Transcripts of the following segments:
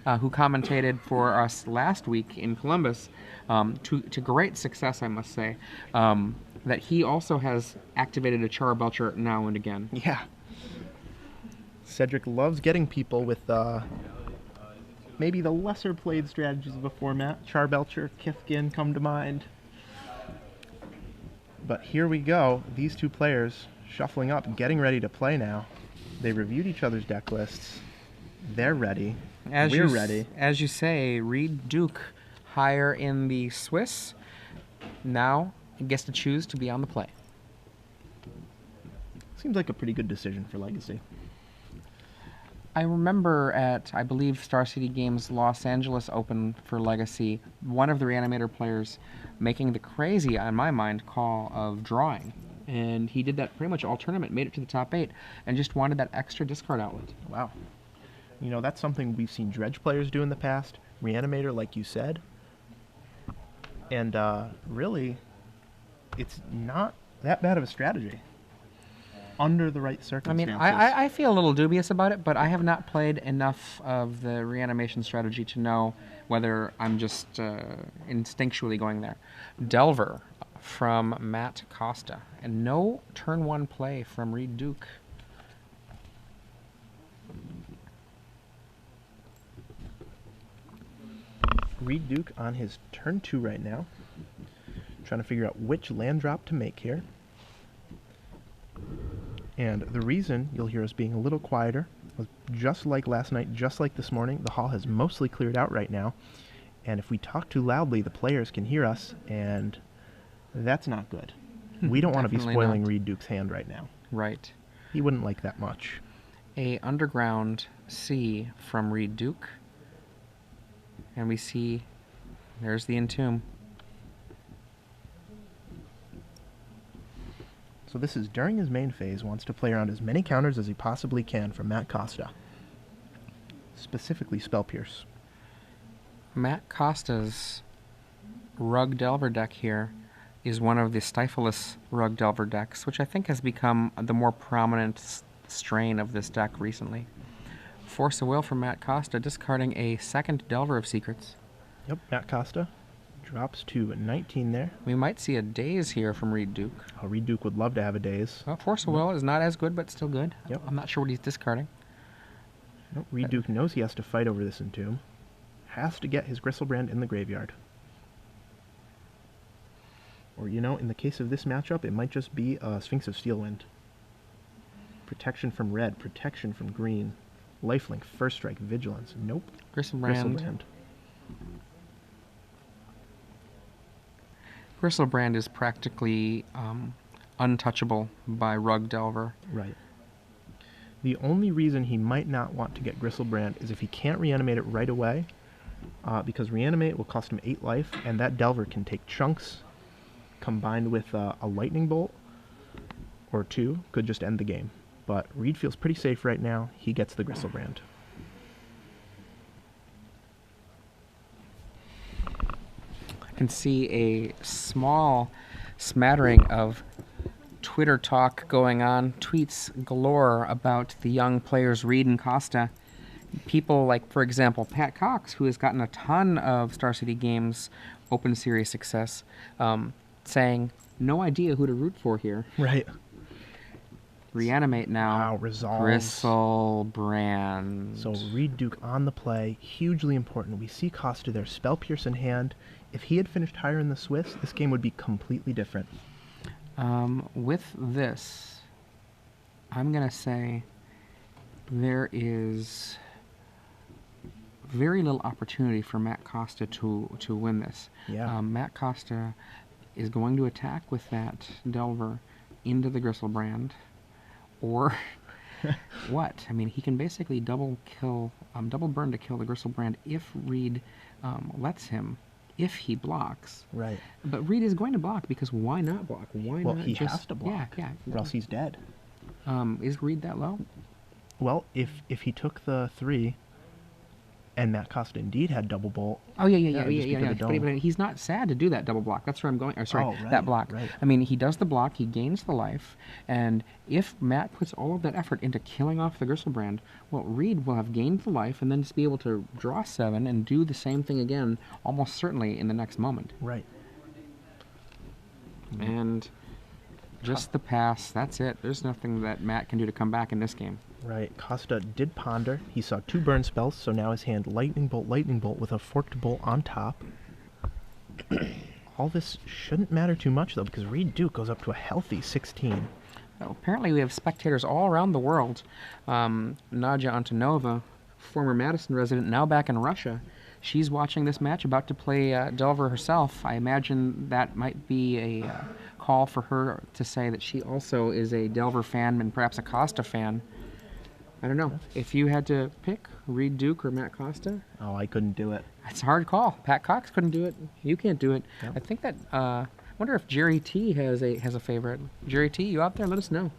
who commentated for us last week in Columbus, to great success, I must say, that he also has activated a Charbelcher now and again. Yeah. Cedric loves getting people with maybe the lesser played strategies of a format. Charbelcher, Kithkin come to mind. But here we go. These two players shuffling up, getting ready to play now. They reviewed each other's deck lists. They're ready. We're ready. As you say, Reid Duke higher in the Swiss. Now he gets to choose to be on the play. Seems like a pretty good decision for Legacy. I remember at, I believe, Star City Games Los Angeles Open for Legacy, one of the Reanimator players making the crazy, on my mind, call of drawing. And he did that pretty much all tournament, made it to the top 8, and just wanted that extra discard outlet. Wow. You know, that's something we've seen Dredge players do in the past. Reanimator, like you said. And really, it's not that bad of a strategy. Under the right circumstances. I mean, I feel a little dubious about it, but I have not played enough of the reanimation strategy to know whether I'm just instinctually going there. Delver from Matt Costa, and no turn 1 play from Reid Duke. Reid Duke on his turn 2 right now. Trying to figure out which land drop to make here. And the reason you'll hear us being a little quieter was just like last night, just like this morning, the hall has mostly cleared out right now. And if we talk too loudly, the players can hear us, and that's not good. We don't want to be spoiling Reid Duke's hand right now. Right. He wouldn't like that much. A underground C from Reid Duke. And we see, there's the Entomb. So this is during his main phase, wants to play around as many counters as he possibly can from Matt Costa. Specifically Spell Pierce. Matt Costa's Rug Delver deck here is one of the Stifilus Rug Delver decks, which I think has become the more prominent strain of this deck recently. Force of Will from Matt Costa, discarding a second Delver of Secrets. Yep, Matt Costa drops to 19 there. We might see a Daze here from Reid Duke. Oh, Reid Duke would love to have a Daze. Well, Force of Will is not as good, but still good. Yep. I'm not sure what he's discarding. Nope, Reid Duke knows he has to fight over this Entomb. Has to get his Gristlebrand in the graveyard. Or, you know, in the case of this matchup, it might just be a Sphinx of Steelwind. Protection from red, protection from green. Lifelink, First Strike, Vigilance. Nope. Gristlebrand. Gristlebrand is practically untouchable by Rug Delver. Right. The only reason he might not want to get Gristlebrand is if he can't reanimate it right away, because reanimate will cost him 8 life, and that Delver can take chunks combined with a Lightning Bolt or 2, could just end the game. But Reid feels pretty safe right now. He gets the Gristlebrand. I can see a small smattering of Twitter talk going on, tweets galore about the young players Reid and Costa. People like, for example, Pat Cox, who has gotten a ton of Star City Games Open Series success, saying, no idea who to root for here. Right. Reanimate now. Wow, resolves. Gristlebrand. So Reid Duke on the play, hugely important. We see Costa there, Spell Pierce in hand. If he had finished higher in the Swiss, this game would be completely different. With this, I'm going to say there is very little opportunity for Matt Costa to win this. Yeah. Matt Costa is going to attack with that Delver into the Gristlebrand. Or what? I mean, he can basically double burn to kill the Gristlebrand if Reid lets him, if he blocks. Right. But Reid is going to block, because why not block? Why well, not he just... has to block, yeah. or else he's dead. Is Reid that low? Well, if he took the 3 And Matt Costa indeed had double bolt. Oh yeah, just because of the dome. But he's not sad to do that double block. That's where I'm going. Or sorry, Oh, right, that block. right. I mean, he does the block. He gains the life, and if Matt puts all of that effort into killing off the Gristlebrand, well, Reid will have gained the life, and then just be able to draw 7 and do the same thing again, almost certainly in the next moment. Right. And just the pass. That's it. There's nothing that Matt can do to come back in this game. Right. Costa did ponder. He saw 2 burn spells, so now his hand Lightning Bolt with a Forked Bolt on top. All this shouldn't matter too much, though, because Reid Duke goes up to a healthy 16. Well, apparently we have spectators all around the world. Nadja Antonova, former Madison resident, now back in Russia. She's watching this match, about to play Delver herself. I imagine that might be a call for her to say that she also is a Delver fan and perhaps a Costa fan. I don't know. If you had to pick Reid Duke or Matt Costa, Oh, I couldn't do it. it's a hard call. Pat Cox couldn't do it. You can't do it. Yep. I think that. I wonder if Jerry T has a favorite. Jerry T, you out there? Let us know.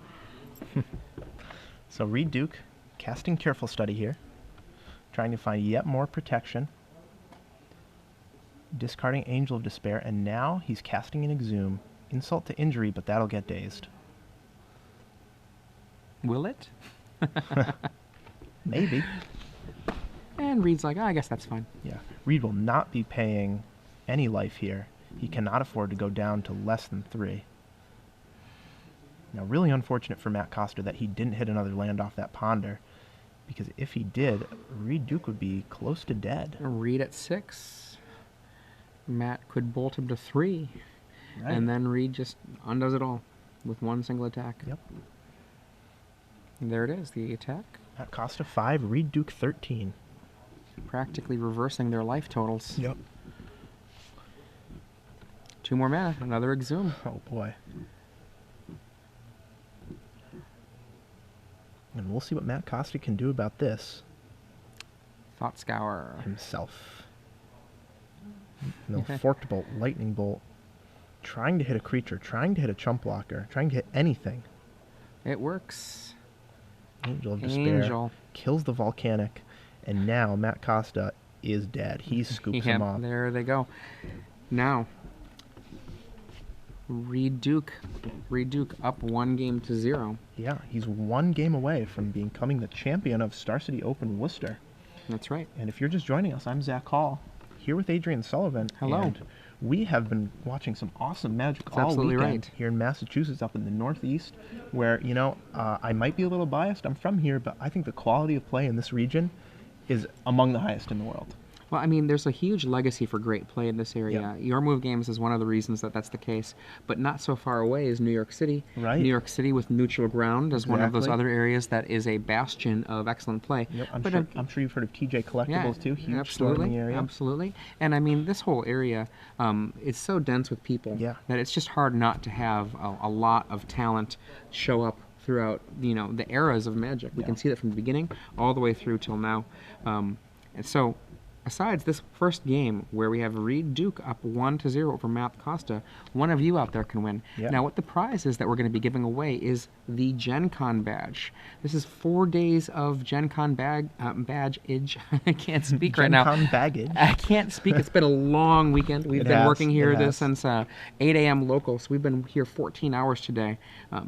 So Reid Duke, casting Careful Study here, trying to find yet more protection. Discarding Angel of Despair, and now he's casting an Exhume. Insult to Injury, but that'll get dazed. Will it? Maybe. And Reid's like, I guess that's fine. Yeah. Reid will not be paying any life here. He cannot afford to go down to less than 3. Now, really unfortunate for Matt Costa that he didn't hit another land off that ponder, because if he did, Reid Duke would be close to dead. Reid at 6. Matt could bolt him to 3. Right. And then Reid just undoes it all with one single attack. Yep. And there it is, the attack. Matt Costa 5, Reid Duke 13. Practically reversing their life totals. Yep. 2 more mana, another Exhume. Oh boy. And we'll see what Matt Costa can do about this Thought Scour. himself. No, Forked Bolt, Lightning Bolt. Trying to hit a creature, trying to hit a chump blocker, trying to hit anything. It works. Angel of Despair Angel. kills the Volcanic, and now Matt Costa is dead. He scoops him off. There they go. Now, Reid Duke up 1-0. Yeah, he's 1 game away from becoming the champion of Star City Open Worcester. That's right. And if you're just joining us, I'm Zach Hall, here with Adrian Sullivan. Hello. And we have been watching some awesome Magic That's all absolutely weekend right. here in Massachusetts, up in the Northeast, where, you know, I might be a little biased. I'm from here, but I think the quality of play in this region is among the highest in the world. Well, I mean, there's a huge legacy for great play in this area. Yep. Your Move Games is one of the reasons that that's the case, but not so far away is New York City. Right. New York City with neutral ground is one of those Exactly. other areas that is a bastion of excellent play. Yep, But, I'm sure you've heard of TJ Collectibles too. Huge store in the area. Absolutely. And I mean, this whole area is so dense with people Yeah. that it's just hard not to have a lot of talent show up throughout, you know, the eras of Magic. We Yeah. can see that from the beginning all the way through till now. And so, besides this first game where we have Reid Duke up 1-0 over Matt Costa, one of you out there can win. Yeah. Now, what the prize is that we're going to be giving away is the Gen Con badge. This is 4 days of Gen Con badge-age. I can't speak right now. Gen Con baggage. I can't speak. It's been a long weekend. We've It been has, working here it has. since 8 a.m. local, so we've been here 14 hours today.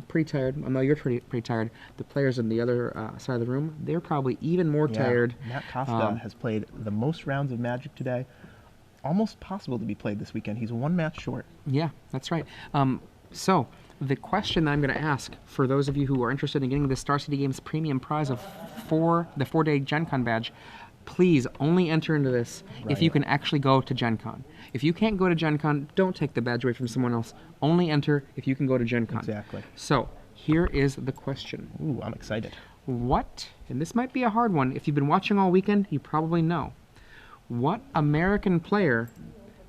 Pretty tired. I know you're pretty tired. The players on the other side of the room, they're probably even more Yeah. tired. Matt Costa has played the most rounds of Magic today. Almost possible to be played this weekend. He's 1 match short. Yeah, that's right. So the question that I'm going to ask for those of you who are interested in getting the Star City Games premium prize of the 4-day Gen Con badge, please only enter into this if you Right. can actually go to Gen Con. If you can't go to Gen Con, don't take the badge away from someone else. Only enter if you can go to Gen Con. Exactly. So here is the question. Ooh, I'm excited. What, and this might be a hard one, if you've been watching all weekend, you probably know. What American player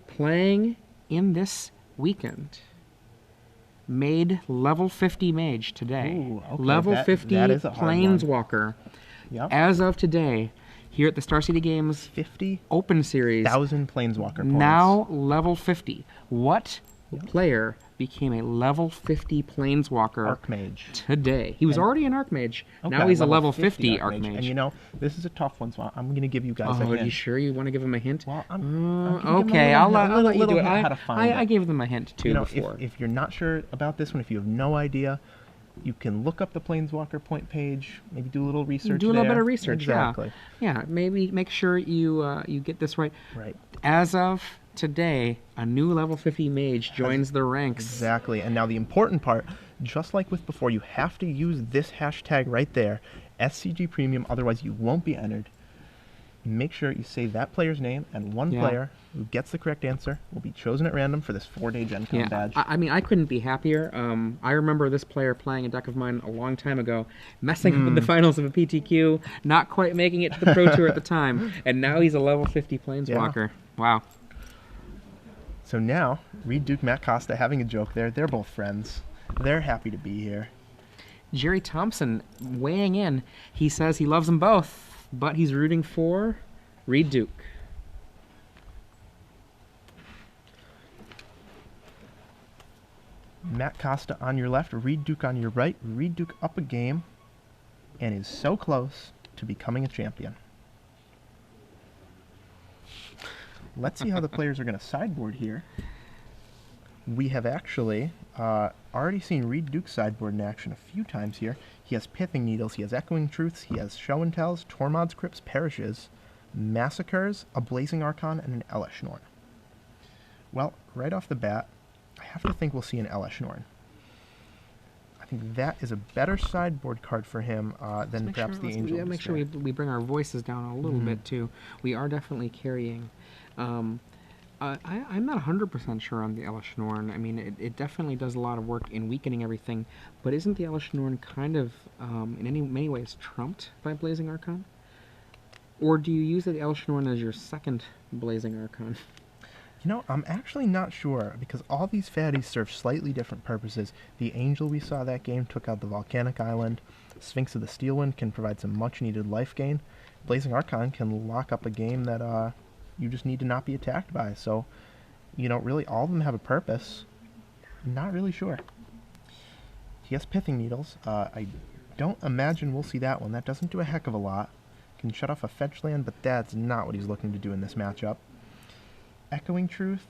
playing in this weekend made level 50 mage today? Ooh, okay, Level 50 that is a hard one. Planeswalker. Yep. As of today, here at the Star City Games 50,000 Open Series, Planeswalker points. now level 50. What player became a level 50 Planeswalker Archmage. today. He was already an Archmage. Now Okay, he's a level 50 Archmage. And you know, this is a tough one, so I'm going to give you guys a Oh, hint. are you sure you want to give him a hint? Well, I'm gonna give okay, him I'll a let you little do it. hint how to find I it. gave them a hint too You know, before. if you're not sure about this one, if you have no idea, you can look up the Planeswalker point page, maybe do a little research. Do a little there. bit of research, Exactly. Yeah, maybe make sure you you get this right. Right. As of today, a new level 50 mage joins the ranks. Exactly. And now the important part, just like with before, you have to use this hashtag right there, SCG Premium, otherwise you won't be entered. Make sure you say that player's name, and one player who gets the correct answer will be chosen at random for this 4-day Gen Con badge. I mean, I couldn't be happier. I remember this player playing a deck of mine a long time ago, messing up in the finals of a PTQ, not quite making it to the Pro Tour at the time, and now he's a level 50 Planeswalker. Wow. So now, Reid, Duke, Matt Costa having a joke there. They're both friends. They're happy to be here. Jerry Thompson weighing in. He says he loves them both, but he's rooting for Reid Duke. Matt Costa on your left, Reid Duke on your right. Reid Duke up a game and is so close to becoming a champion. Let's see how the players are going to sideboard here. We have actually already seen Reid Duke sideboard in action a few times here. He has Pithing Needles, he has Echoing Truths, he has Show and Tells, Tormod's Crypts, Perishes, Massacres, a Blazing Archon, and an Elesh Norn. Well, right off the bat, I have to think we'll see an Elesh Norn. I think that is a better sideboard card for him than perhaps the Angel. Make sure we bring our voices down a little bit too. We are definitely carrying. I'm not 100% sure on the Elesh Norn. I mean, it definitely does a lot of work in weakening everything, but isn't the Elesh Norn kind of, in many ways, trumped by Blazing Archon? Or do you use the Elesh Norn as your second Blazing Archon? You know, I'm actually not sure, because all these fatties serve slightly different purposes. The Angel we saw that game took out the Volcanic Island. Sphinx of the Steelwind can provide some much-needed life gain. Blazing Archon can lock up a game that you just need to not be attacked by. So, you know, really all of them have a purpose. Not really sure. He has Pithing Needles. I don't imagine we'll see that one. That doesn't do a heck of a lot. Can shut off a fetch land, but that's not what he's looking to do in this matchup. Echoing Truth,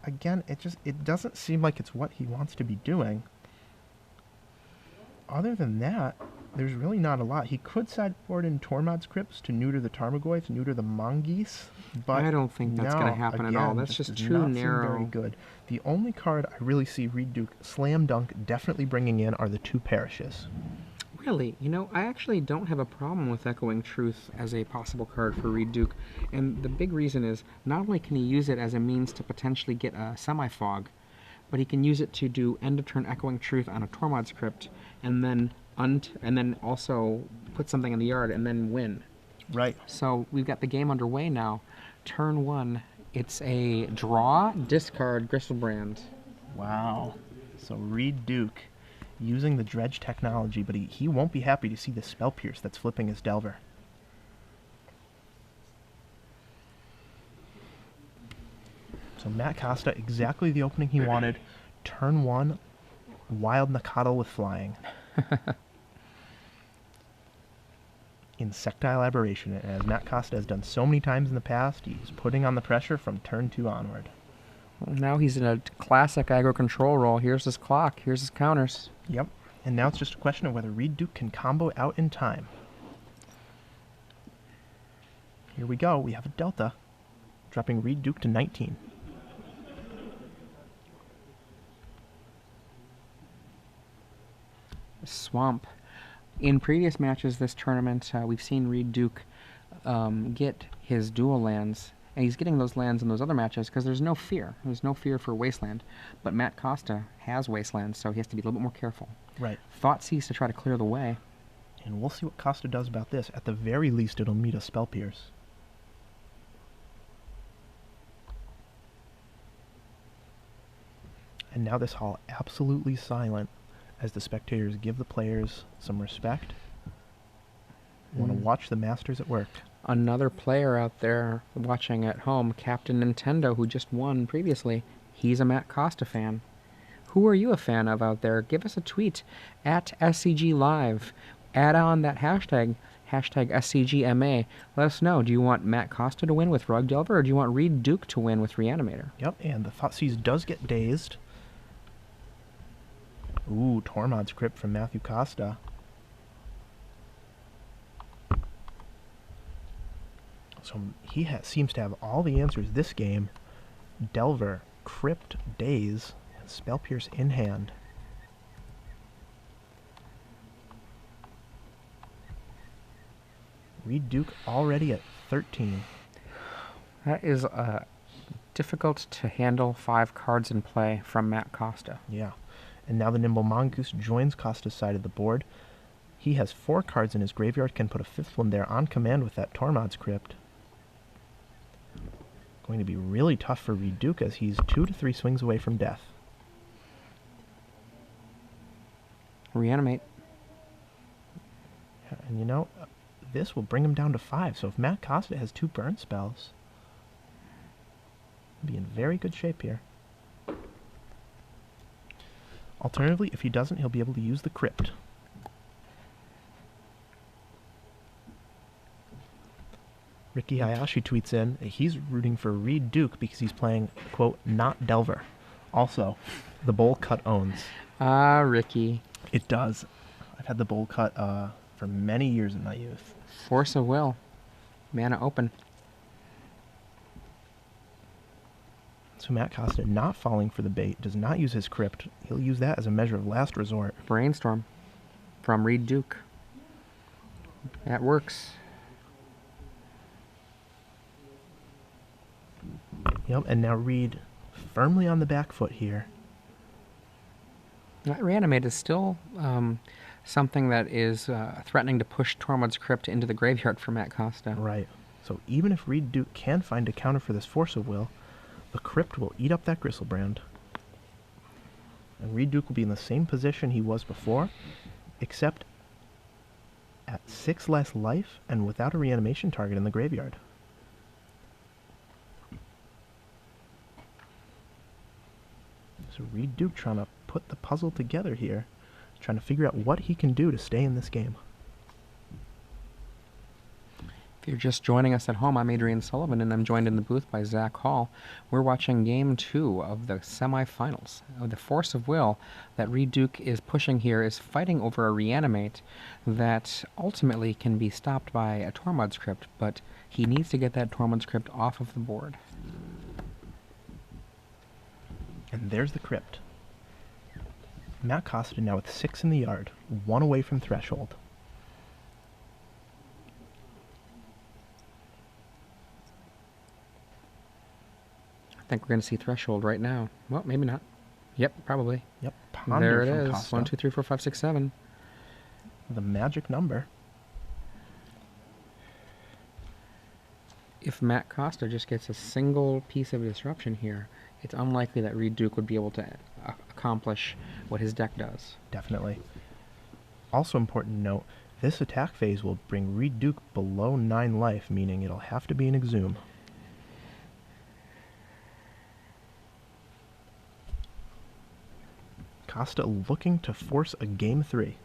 again, it doesn't seem like it's what he wants to be doing. Other than that, there's really not a lot. He could sideboard in Tormod's Crypts to neuter the Tarmogoyf, neuter the Mongoose, but I don't think that's going to happen at all. That's just too narrow. Very good. The only card I really see Reid Duke slam dunk definitely bringing in are the 2 Perishes. Really, you know, I actually don't have a problem with Echoing Truth as a possible card for Reid Duke, and the big reason is not only can he use it as a means to potentially get a semi-fog, but he can use it to do end-of-turn Echoing Truth on a Tormod's Crypt, and then also put something in the yard and then win. Right. So we've got the game underway now. Turn 1, it's a draw, discard, Gristlebrand. Wow. So Reid Duke using the Dredge technology, but he won't be happy to see the Spell Pierce that's flipping his Delver. So Matt Costa, exactly the opening he wanted. Turn 1, Wild Nakatl with flying. Insectile Aberration, and as Matt Costa has done so many times in the past, he's putting on the pressure from turn 2 onward. Well, now he's in a classic aggro control role. Here's his clock, here's his counters. Yep, and now it's just a question of whether Reid Duke can combo out in time. Here we go, we have a Delta, dropping Reid Duke to 19. Swamp. In previous matches this tournament, we've seen Reid Duke get his dual lands, and he's getting those lands in those other matches because there's no fear. There's no fear for Wasteland. But Matt Costa has Wasteland, so he has to be a little bit more careful. Right. Thoughtseize to try to clear the way. And we'll see what Costa does about this. At the very least, it'll meet a Spell Pierce. And now this hall absolutely silent as the spectators give the players some respect. Want to watch the masters at work. Another player out there watching at home, Captain Nintendo, who just won previously, he's a Matt Costa fan. Who are you a fan of out there? Give us a tweet at SCG Live. Add on that hashtag SCGMA. Let us know. Do you want Matt Costa to win with Rug Delver, or do you want Reid Duke to win with Reanimator? Yep, and the Thoughtseize does get dazed. Ooh, Tormod's Crypt from Matthew Costa. So he seems to have all the answers this game. Delver, Crypt, Daze, and Spell Pierce in hand. Reid Duke already at 13. That is difficult to handle 5 cards in play from Matt Costa. Yeah. And now the Nimble Mongoose joins Costa's side of the board. He has 4 cards in his graveyard, can put a 5th one there on command with that Tormod's Crypt. Going to be really tough for Reid Duke as he's 2 to 3 swings away from death. Reanimate. Yeah, and you know, this will bring him down to 5. So if Matt Costa has 2 burn spells, he'll be in very good shape here. Alternatively, if he doesn't, he'll be able to use the Crypt. Ricky Hayashi tweets in, he's rooting for Reid Duke because he's playing, quote, not Delver. Also, the bowl cut owns. Ah, Ricky. It does. I've had the bowl cut for many years in my youth. Force of Will. Mana open. So Matt Costa not falling for the bait, does not use his Crypt. He'll use that as a measure of last resort. Brainstorm from Reid Duke. That works. Yep, and now Reid firmly on the back foot here. That Reanimate is still something that is threatening to push Tormod's Crypt into the graveyard for Matt Costa. Right. So even if Reid Duke can find a counter for this Force of Will, the Crypt will eat up that Gristlebrand. And Reid Duke will be in the same position he was before, except at 6 less life and without a reanimation target in the graveyard. So Reid Duke trying to put the puzzle together here, trying to figure out what he can do to stay in this game. If you're just joining us at home, I'm Adrian Sullivan, and I'm joined in the booth by Zach Hall. We're watching Game 2 of the semifinals. The Force of Will that Reid Duke is pushing here is fighting over a Reanimate that ultimately can be stopped by a Tormod's Crypt, but he needs to get that Tormod's Crypt off of the board. And there's the Crypt. Matt Costa now with 6 in the yard, 1 away from threshold. I think we're going to see threshold right now. Well, maybe not. Yep, probably. Yep, Ponder there it from is. Costa. 1, 2, 3, 4, 5, 6, 7. The magic number. If Matt Costa just gets a single piece of disruption here, it's unlikely that Reid Duke would be able to accomplish what his deck does. Definitely. Also important to note, this attack phase will bring Reid Duke below 9 life, meaning it'll have to be an Exhume. Costa looking to force a Game 3.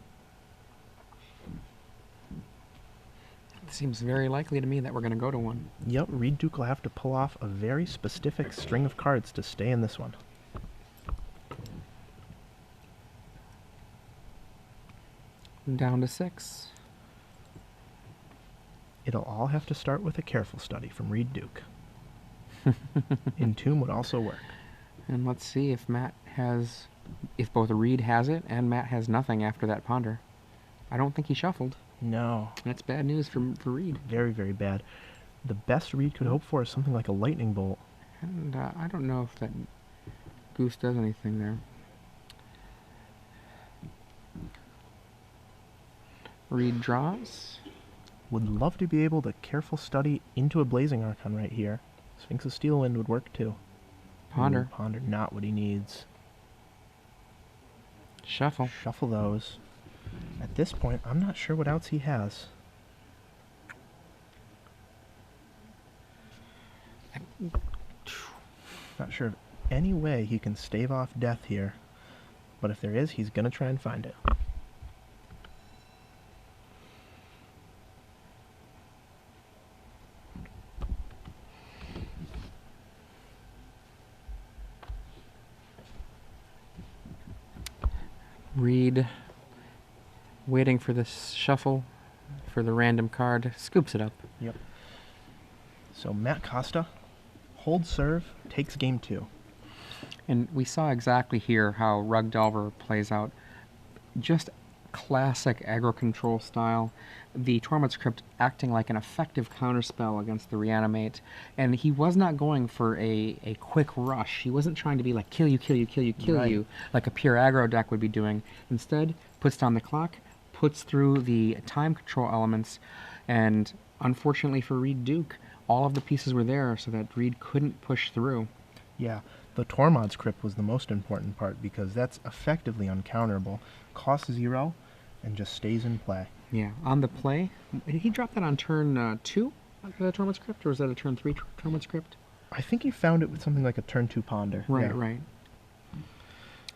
It seems very likely to me that we're going to go to one. Yep, Reid Duke will have to pull off a very specific string of cards to stay in this one. Down to 6. It'll all have to start with a careful study from Reid Duke. Entomb would also work. And let's see if if both Reid has it and Matt has nothing after that Ponder. I don't think he shuffled. No. That's bad news for Reid. Very, very bad. The best Reid could hope for is something like a Lightning Bolt. And I don't know if that Goose does anything there. Reid draws. Would love to be able to careful study into a Blazing Archon right here. Sphinx of Steelwind would work too. Ponder. Ooh, Ponder, not what he needs. Shuffle. Shuffle those. At this point, I'm not sure what else he has. Not sure of any way he can stave off death here. but if there is, he's going to try and find it. Reid, waiting for this shuffle, for the random card, scoops it up. Yep. So Matt Costa holds serve, takes game 2. And we saw exactly here how Rug Delver plays out. Just classic aggro control style. The Torment Script acting like an effective counterspell against the Reanimate. And he was not going for a quick rush. He wasn't trying to be like kill you, kill you, kill you, kill Right. you, like a pure aggro deck would be doing. Instead, puts down the clock, puts through the time control elements, and unfortunately for Reid Duke, all of the pieces were there so that Reid couldn't push through. Yeah, the Tormod script was the most important part because that's effectively uncounterable. Costs 0 and just stays in play. Yeah, on the play, did he drop that on turn 2, the Torment Script, or was that a turn 3 Torment Script? I think he found it with something like a turn 2 Ponder. Right, Yeah. right.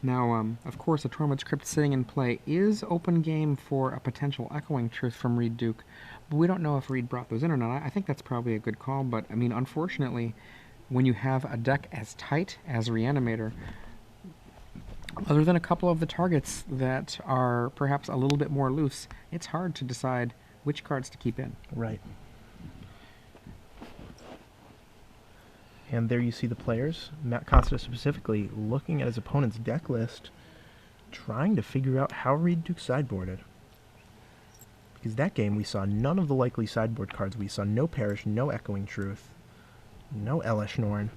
Now, of course, the Torment Script sitting in play is open game for a potential Echoing Truth from Reid Duke, but we don't know if Reid brought those in or not. I think that's probably a good call, but, I mean, unfortunately, when you have a deck as tight as Reanimator, other than a couple of the targets that are perhaps a little bit more loose, it's hard to decide which cards to keep in. Right. And there you see the players, Matt Costa specifically, looking at his opponent's deck list, trying to figure out how Reid Duke sideboarded. Because that game we saw none of the likely sideboard cards. We saw no Perish, no Echoing Truth, no Elesh Norn.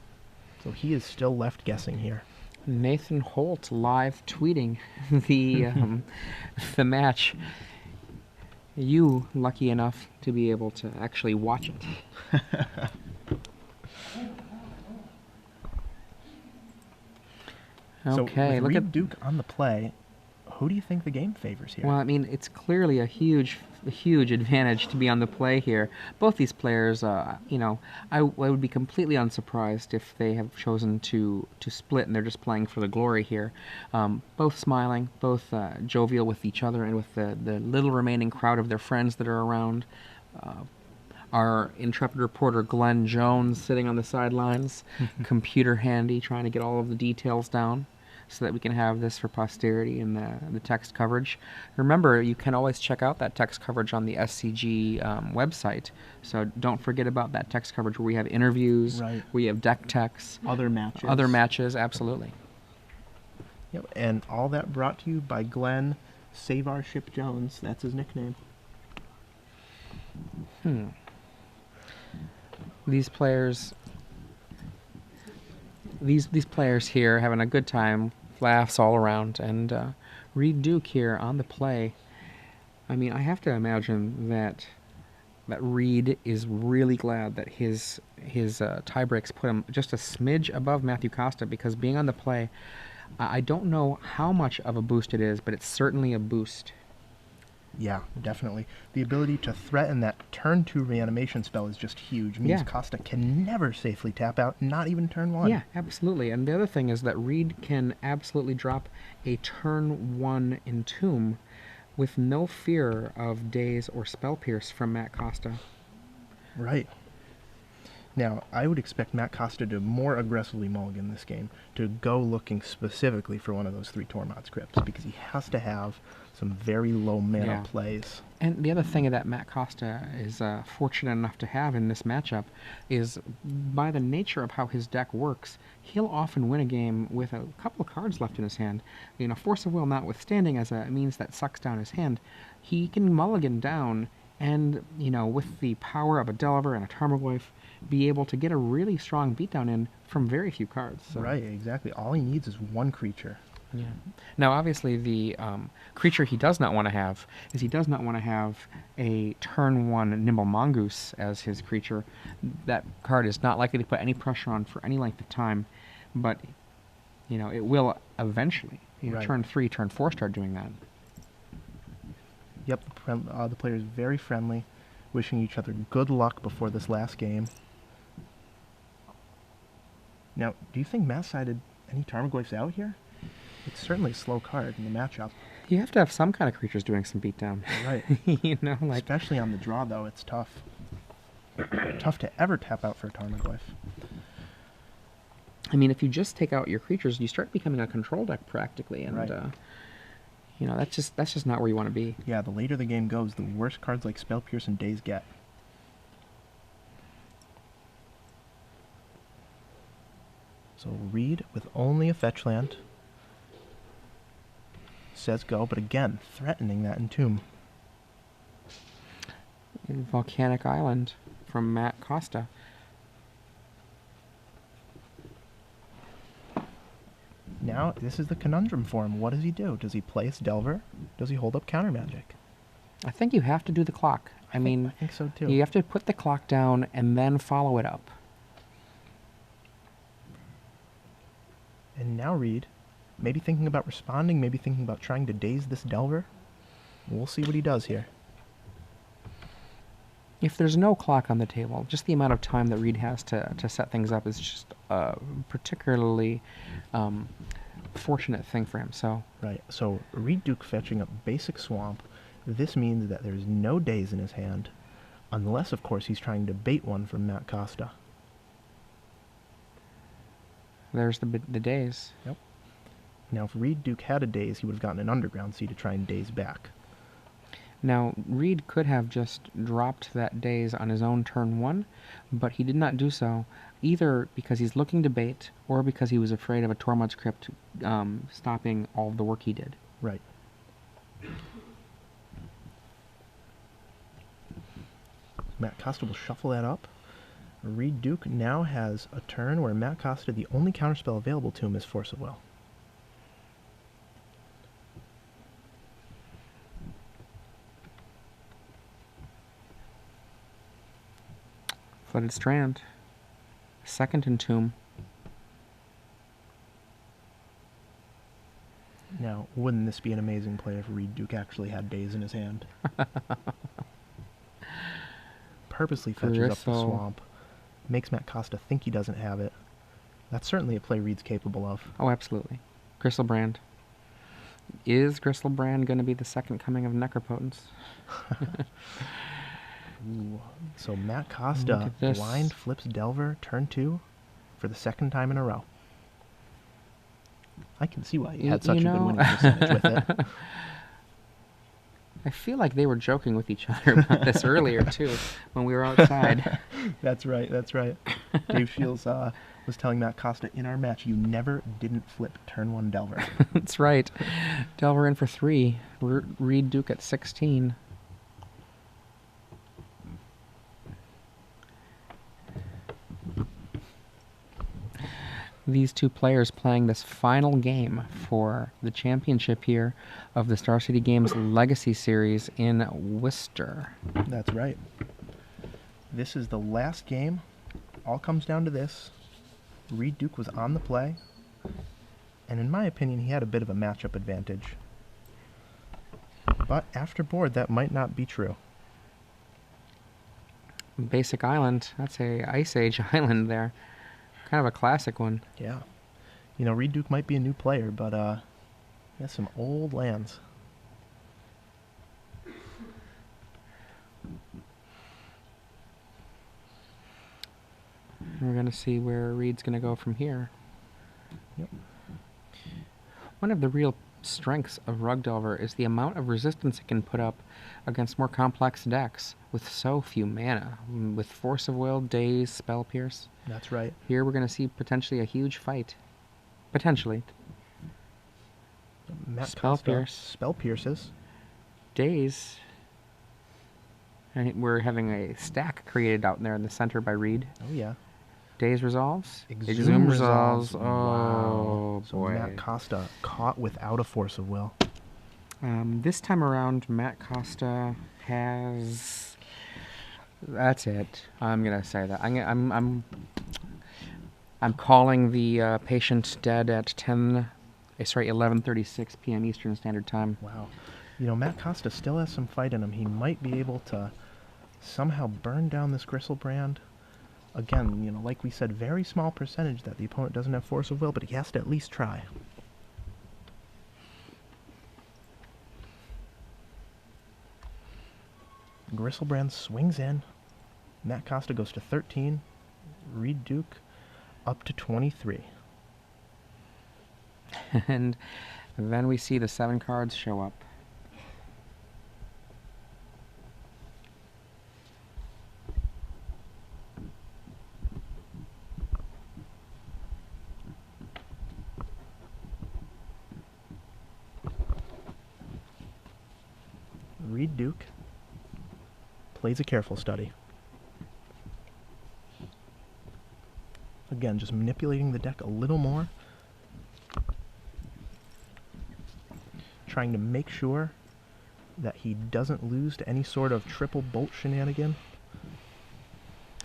So he is still left guessing here. Nathan Holt live tweeting the match. You lucky enough to be able to actually watch it. Okay, so with look Reid at Duke on the play. Who do you think the game favors here? Well, I mean, it's clearly a huge advantage to be on the play here. Both these players, you know, I would be completely unsurprised if they have chosen to split and they're just playing for the glory here. Both smiling, both jovial with each other and with the little remaining crowd of their friends that are around. Our intrepid reporter Glenn Jones sitting on the sidelines, computer handy, trying to get all of the details down, so that we can have this for posterity in the text coverage. Remember, you can always check out that text coverage on the SCG website. So don't forget about that text coverage where we have interviews, Right. we have deck techs, Other matches. other matches, absolutely. Yep, and all that brought to you by Glenn Save Our Ship Jones. That's his nickname. These players, these players here having a good time, laughs all around, and Reid Duke here on the play. I mean, I have to imagine that Reid is really glad that his tie breaks put him just a smidge above Matthew Costa, because being on the play, I don't know how much of a boost it is, but it's certainly a boost. Yeah, definitely. The ability to threaten that turn 2 reanimation spell is just huge. It means Yeah. Costa can never safely tap out, not even turn 1. Yeah, absolutely. And the other thing is that Reid can absolutely drop a turn 1 Entomb with no fear of Daze or Spell Pierce from Matt Costa. Right. Now, I would expect Matt Costa to more aggressively mulligan this game, to go looking specifically for one of those 3 Tormod scripts, because he has to have some very low mana Yeah. plays. And the other thing that Matt Costa is fortunate enough to have in this matchup is, by the nature of how his deck works, he'll often win a game with a couple of cards left in his hand. You know, Force of Will notwithstanding as a means that sucks down his hand, he can mulligan down and, you know, with the power of a Delver and a Tarmogoyf, be able to get a really strong beatdown in from very few cards. So. Right, exactly. All he needs is 1 creature. Yeah. Now, obviously, the creature he does not want to have is he does not want to have a turn 1 Nimble Mongoose as his creature. That card is not likely to put any pressure on for any length of time, but, you know, it will eventually. You know, Right. turn 3, turn 4 start doing that. Yep, the players very friendly, wishing each other good luck before this last game. Now, do you think Matt sided any Tarmogoyfs out here? It's certainly a slow card in the matchup. You have to have some kind of creatures doing some beatdown. Right. You know, like... Especially on the draw, though, it's tough. Tough to ever tap out for a Tarmogoyf. I mean, if you just take out your creatures, you start becoming a control deck practically, and Right. you know, that's just not where you want to be. Yeah, the later the game goes, the worse cards like Spell Pierce and Daze get. So Reid with only a fetch land says go, but again, threatening that Entomb. Volcanic Island from Matt Costa. Now, this is the conundrum for him. What does he do? Does he play his Delver? Does he hold up counter magic? I think you have to do the clock. I mean, I think so too. you have to put the clock down and then follow it up. And now Reid, maybe thinking about responding, maybe thinking about trying to daze this Delver. We'll see what he does here. If there's no clock on the table, just the amount of time that Reid has to set things up is just a particularly fortunate thing for him. So Right, so Reid Duke fetching up basic Swamp. This means that there's no daze in his hand, unless, of course, he's trying to bait one from Matt Costa. there's the days. Yep. Now, if Reid Duke had a daze, he would have gotten an Underground Sea to try and daze back. Now, Reid could have just dropped that daze on his own turn 1, but he did not do so, either because he's looking to bait or because he was afraid of a Tormod's Crypt stopping all of the work he did. Right. Matt Costa will shuffle that up. Reid Duke now has a turn where Matt Costa, the only counterspell available to him is Force of Will. Flooded Strand. Second Entomb. Now, wouldn't this be an amazing play if Reid Duke actually had daze in his hand? Purposely fetches up the Gristle. Swamp. Makes Matt Costa think he doesn't have it. That's certainly a play Reid's capable of. Oh, absolutely. Gristlebrand. Is Gristlebrand going to be the second coming of Necropotence? Ooh. So Matt Look Costa at this. blind flips Delver, turn 2, for the second time in a row. I can see why he had such a good winning percentage with it. I feel like they were joking with each other about this earlier, too, when we were outside. That's right, that's right. Dave Shields was telling Matt Costa, in our match, you never didn't flip turn 1 Delver. That's right. Delver in for 3. Reid Duke at 16. These two players playing this final game for the championship here of the Star City Games Legacy Series in Worcester. That's right. This is the last game. All comes down to this. Reid Duke was on the play, and in my opinion, he had a bit of a matchup advantage. But after board, that might not be true. Basic Island. That's a Ice Age island there. Kind of a classic one. Yeah. You know, Reid Duke might be a new player, but he has some old lands. We're going to see where Reid's going to go from here. Yep. One of the real strengths of Rug Delver is the amount of resistance it can put up against more complex decks with so few mana. With Force of Will, Daze, Spell Pierce. That's right. Here we're going to see potentially a huge fight. Potentially. Matt Spell Costa, Pierce. Spell Pierces. Daze. And we're having a stack created out there in the center by Reid. Oh, yeah. Daze resolves. Exhume resolves. Oh, Wow. So boy. Matt Costa caught without a Force of Will. This time around, Matt Costa has... That's it. I'm gonna say that. I'm calling the patient dead at 11:36 p.m. Eastern Standard Time. Wow. You know, Matt Costa still has some fight in him. He might be able to somehow burn down this Gristlebrand. Again, you know, like we said, very small percentage that the opponent doesn't have Force of Will, but he has to at least try. Gristlebrand swings in. Matt Costa goes to 13. Reid Duke up to 23. And then we see the 7 cards show up. Reid Duke plays a careful study. Again, just manipulating the deck a little more. Trying to make sure that he doesn't lose to any sort of triple bolt shenanigan.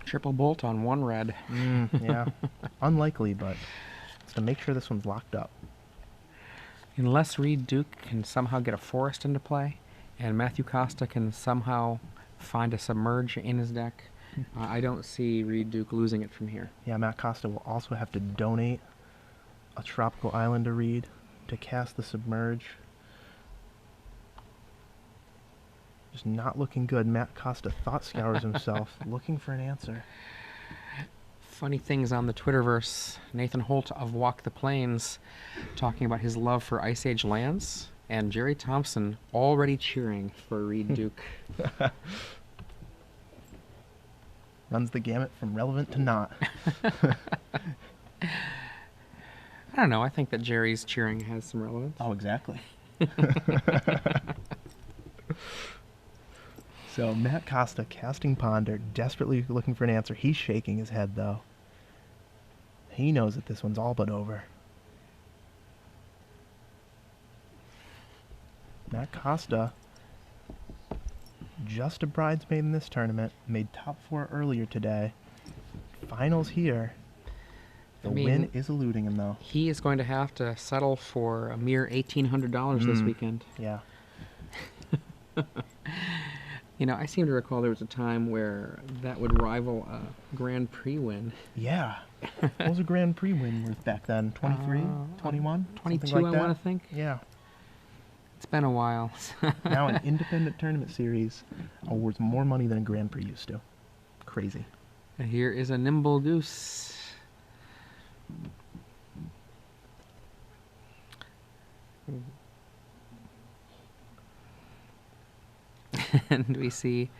Triple bolt on 1 red. Yeah, unlikely, but it's to make sure this one's locked up. Unless Reid Duke can somehow get a forest into play, and Matthew Costa can somehow find a submerge in his deck, I don't see Reid Duke losing it from here. Yeah, Matt Costa will also have to donate a tropical island to Reid to cast the submerge. Just not looking good. Matt Costa thought scours himself, looking for an answer. Funny things on the Twitterverse. Nathan Holt of Walk the Plains talking about his love for Ice Age lands, and Jerry Thompson already cheering for Reid Duke. Runs the gamut from relevant to not. I don't know. I think that Jerry's cheering has some relevance. Oh, exactly. So Matt Costa casting Ponder, desperately looking for an answer. He's shaking his head, though. He knows that this one's all but over. Matt Costa, just a bridesmaid in this tournament, made top 4 earlier today. Finals here. The win is eluding him, though. He is going to have to settle for a mere $1,800 this weekend. Yeah. You know, I seem to recall there was a time where that would rival a Grand Prix win. Yeah. What was a Grand Prix win worth back then? 23? 21? 22, like I that? want to think. Yeah. It's been a while. Now an independent tournament series are worth more money than a Grand Prix used to. Crazy. Here is a Nimble Goose. And we see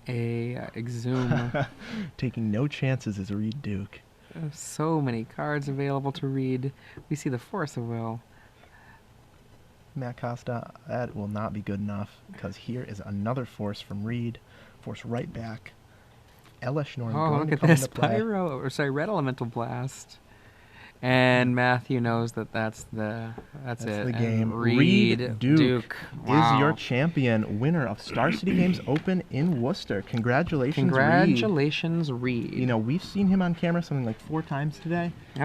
a Exhume. Taking no chances is Reid Duke. So many cards available to read. We see the Force of Will. Matt Costa, that will not be good enough, because here is another Force from Reid. Force right back. Elesh Norn Oh, going look to at come this. into play. Red Elemental Blast. And Matthew knows that that's it. That's the game. Reid Duke is your champion, winner of Star City Games Open in Worcester. Congratulations, Reid. Congratulations, Reid. You know, we've seen him on camera something like 4 times today.